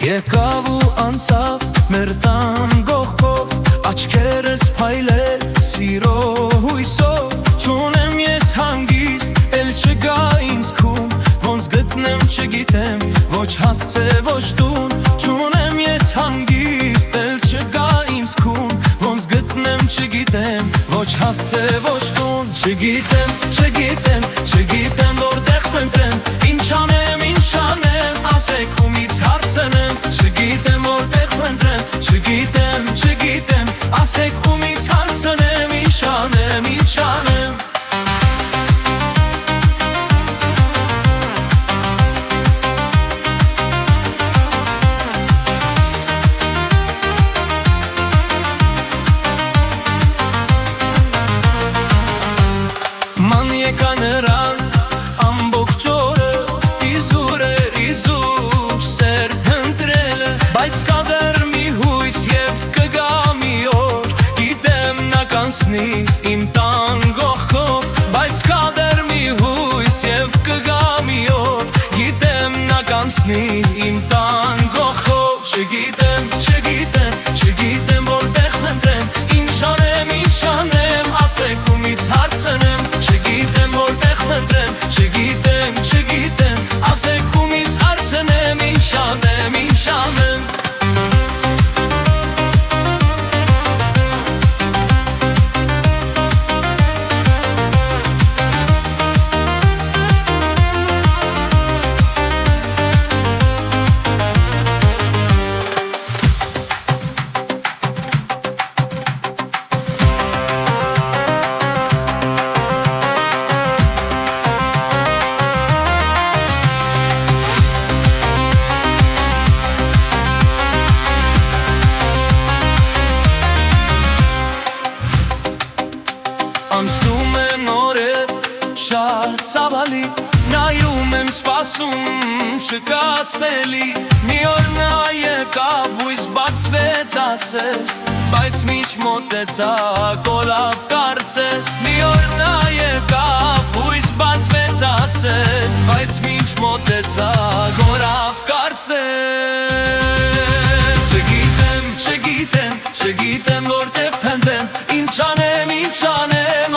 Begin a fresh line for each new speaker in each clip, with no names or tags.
Եկավ ու անցավ մեր տան գողքով, աչքերս փայլեց սիրո հույսով։ Չունեմ ես հանգիստ, էլ չգա ինձ քուն, ոնց գտնեմ չգիտեմ, ոչ հասցե ոչ տուն։ Չունեմ ես հանգիստ, էլ չգա ինձ քուն, ոնց գտնեմ չգիտեմ, ոչ հասցե ոչ տուն։ Չգիտեմ, չգիտեմ, չգիտեմ որտեղ փնտրեմ, ինչ անեմ, ասեք ումից հարցնեմ։ Չգիտեմ որտեղ փնտրեմ, չգիտեմ, չգիտեմ, ասեք ումից հարցնեմ, ինչ անեմ, ինչ անեմ։ Ման եկա նրան ամբողջ օրը, իզուր էր իզուր սեր հնդրելը, բայց կա դեռ մի հույս և կգա մի օր, գիտեմ նա կանցնի իմ տան գողքով, բայց կա դեռ մի հույս և կգա մի օր, գիտեմ նա կանցնի իմ տան գողքով։ Չգիտեմ, չգիտեմ, չգիտեմ որտեղ փնտրեմ, ինչ անեմ, ասեք ումից հարցնեմ։ Չգիտեմ որտեղ փնտրեմ, չգիտեմ, չգիտեմ, ասեք ումից հարցնեմ, ինչ անեմ, ինչ անեմ։ Անցնում են օրեր, շատ ցավալի, նայում եմ սպասում չկա ասելի։ Մի օր նա եկավ ու ինձ բացվեց ասես, բայց միջ մոտեցա կոլավ կարծես։ Մի օր նա եկավ ու ինձ բացվեց ասես, բայց միջ մոտեցա կոլավ կարծես։ Չգիտեմ, չգիտեմ, չգիտեմ որտեղ փնտրեմ, ինչ անեմ,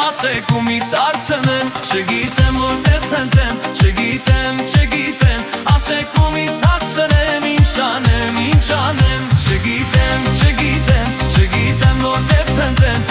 ասեք ումից հարցնեմ։ Չգիտեմ որտեղ փնտրեմ, չգիտեմ, չգիտեմ, ասեք ումից հարցնեմ, ինչ անեմ, ինչ անեմ։ Չգիտեմ, չգիտեմ, չգիտեմ որտեղ փնտրեմ,